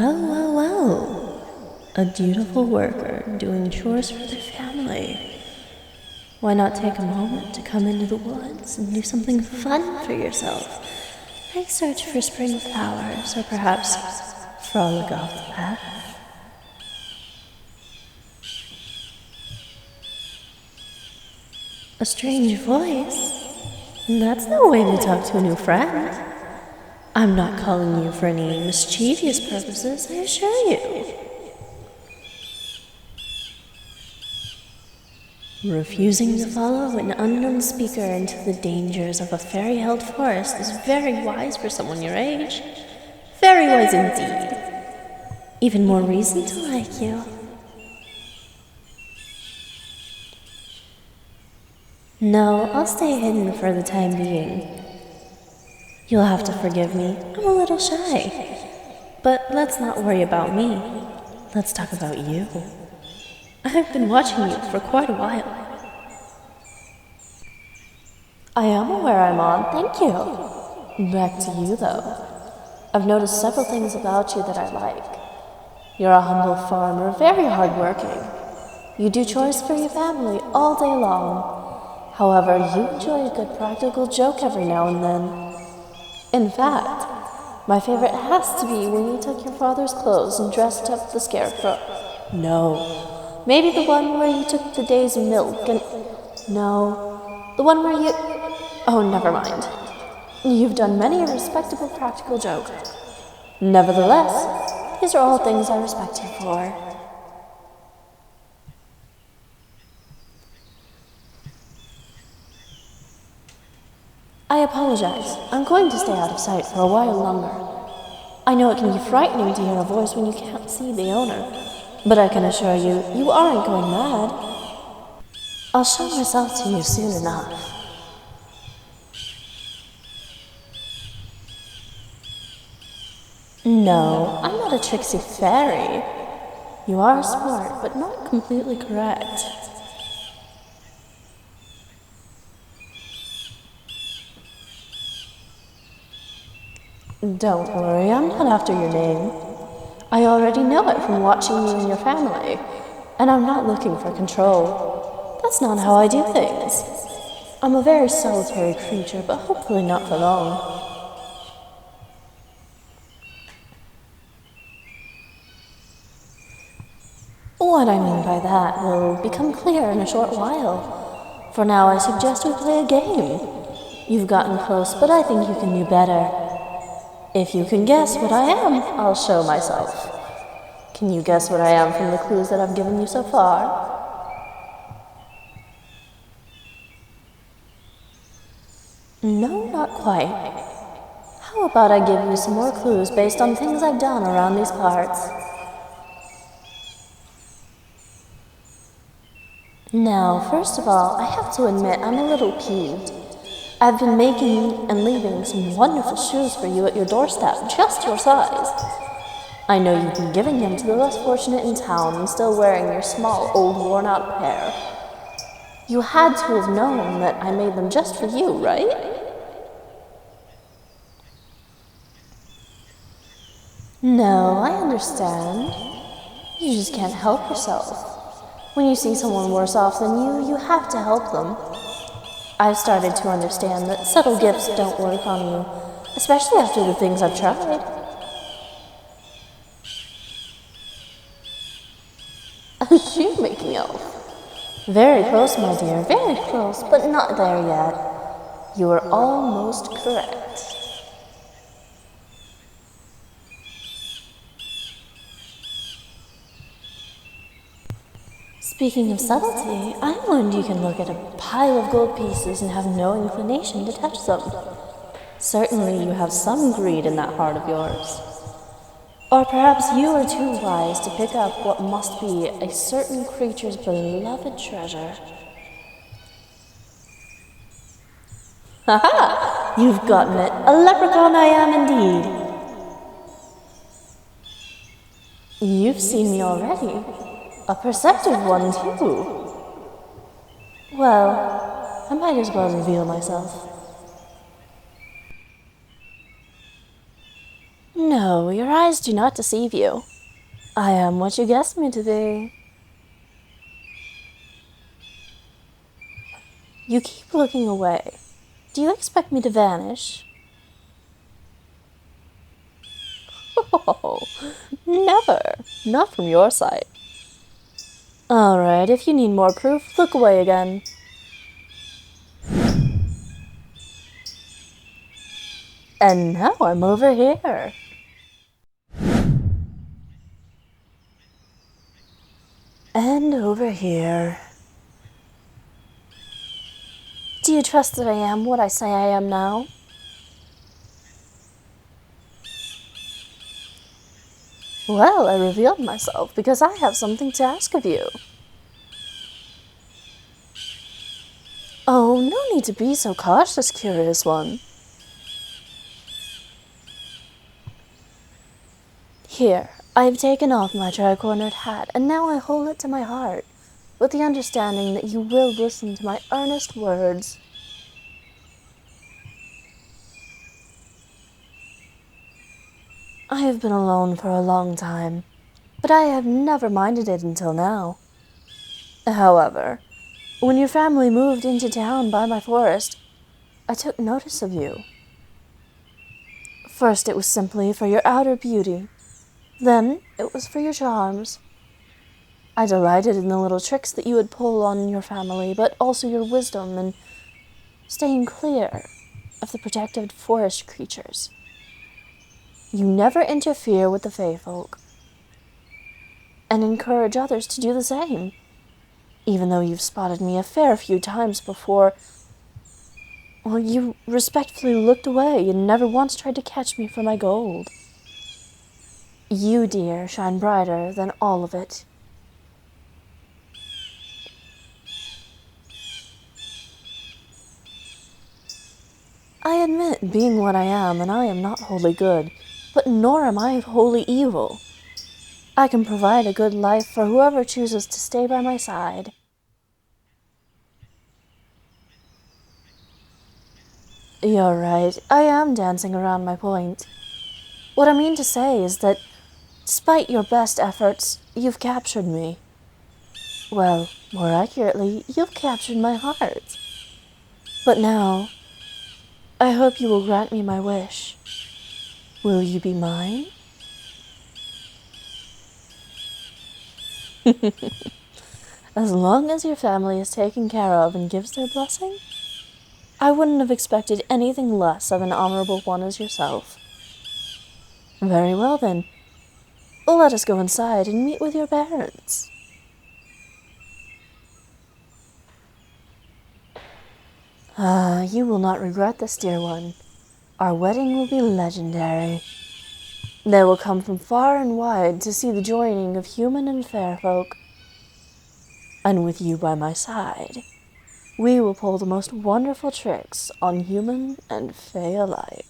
Well. A dutiful worker doing chores for their family. Why not take a moment to come into the woods and do something fun for yourself? Like search for spring flowers, or perhaps frolic off the path. A strange voice? That's no way to talk to a new friend. I'm not calling you for any mischievous purposes, I assure you. Refusing to follow an unknown speaker into the dangers of a fairy-held forest is very wise for someone your age. Very wise indeed. Even more reason to like you. No, I'll stay hidden for the time being. You'll have to forgive me, I'm a little shy. But let's not worry about me. Let's talk about you. I've been watching you for quite a while. I am aware I'm on, thank you. Back to you, though. I've noticed several things about you that I like. You're a humble farmer, very hardworking. You do chores for your family all day long. However, you enjoy a good practical joke every now and then. In fact, my favorite has to be when you took your father's clothes and dressed up the scarecrow. No. Maybe the one where you took the day's milk and... No. The one where you... Oh, never mind. You've done many a respectable practical joke. Nevertheless, these are all things I respect you for. I apologize. I'm going to stay out of sight for a while longer. I know it can be frightening to hear a voice when you can't see the owner, but I can assure you, you aren't going mad. I'll show myself to you soon enough. No, I'm not a tricksy fairy. You are smart, but not completely correct. Don't worry, I'm not after your name. I already know it from watching you and your family, and I'm not looking for control. That's not how I do things. I'm a very solitary creature, but hopefully not for long. What I mean by that will become clear in a short while. For now, I suggest we play a game. You've gotten close, but I think you can do better. If you can guess what I am, I'll show myself. Can you guess what I am from the clues that I've given you so far? No, not quite. How about I give you some more clues based on things I've done around these parts? Now, first of all, I have to admit I'm a little peeved. I've been making and leaving some wonderful shoes for you at your doorstep, just your size. I know you've been giving them to the less fortunate in town and still wearing your small, old, worn-out pair. You had to have known that I made them just for you, right? No, I understand. You just can't help yourself. When you see someone worse off than you have to help them. I've started to understand that subtle gifts don't work on you, especially after the things I've tried. A shoemaking elf. Very close, my dear, very close, but not there yet. You are almost correct. Speaking of subtlety, I learned you can look at a pile of gold pieces and have no inclination to touch them. Certainly you have some greed in that heart of yours. Or perhaps you are too wise to pick up what must be a certain creature's beloved treasure. Ha-ha! You've gotten it. A leprechaun I am indeed. You've seen me already. A perceptive one, too. Well, I might as well reveal myself. No, your eyes eyes do not deceive you. I am what you guessed me to be. You keep looking away. Do you expect me to vanish? Oh, never. Not from your side. Alright, if you need more proof, look away again. And now I'm over here. And over here. Do you trust that I am what I say I am now? Well, I revealed myself because I have something to ask of you. Oh, no need to be so cautious, curious one. Here, I have taken off my tri-cornered hat, and now I hold it to my heart, with the understanding that you will listen to my earnest words. I have been alone for a long time, but I have never minded it until now. However, when your family moved into town by my forest, I took notice of you. First it was simply for your outer beauty, then it was for your charms. I delighted in the little tricks that you would pull on your family, but also your wisdom in staying clear of the protected forest creatures. You never interfere with the Fae folk, and encourage others to do the same, even though you've spotted me a fair few times before. Well, you respectfully looked away and never once tried to catch me for my gold. You, dear, shine brighter than all of it. I admit being what I am, and I am not wholly good, but nor am I wholly evil. I can provide a good life for whoever chooses to stay by my side. You're right, I am dancing around my point. What I mean to say is that, despite your best efforts, you've captured me. Well, more accurately, you've captured my heart. But now, I hope you will grant me my wish. Will you be mine? As long as your family is taken care of and gives their blessing, I wouldn't have expected anything less of an honorable one as yourself. Very well then, let us go inside and meet with your parents. You will not regret this, dear one. Our wedding will be legendary. They will come from far and wide to see the joining of human and fair folk. And with you by my side, we will pull the most wonderful tricks on human and fae alike.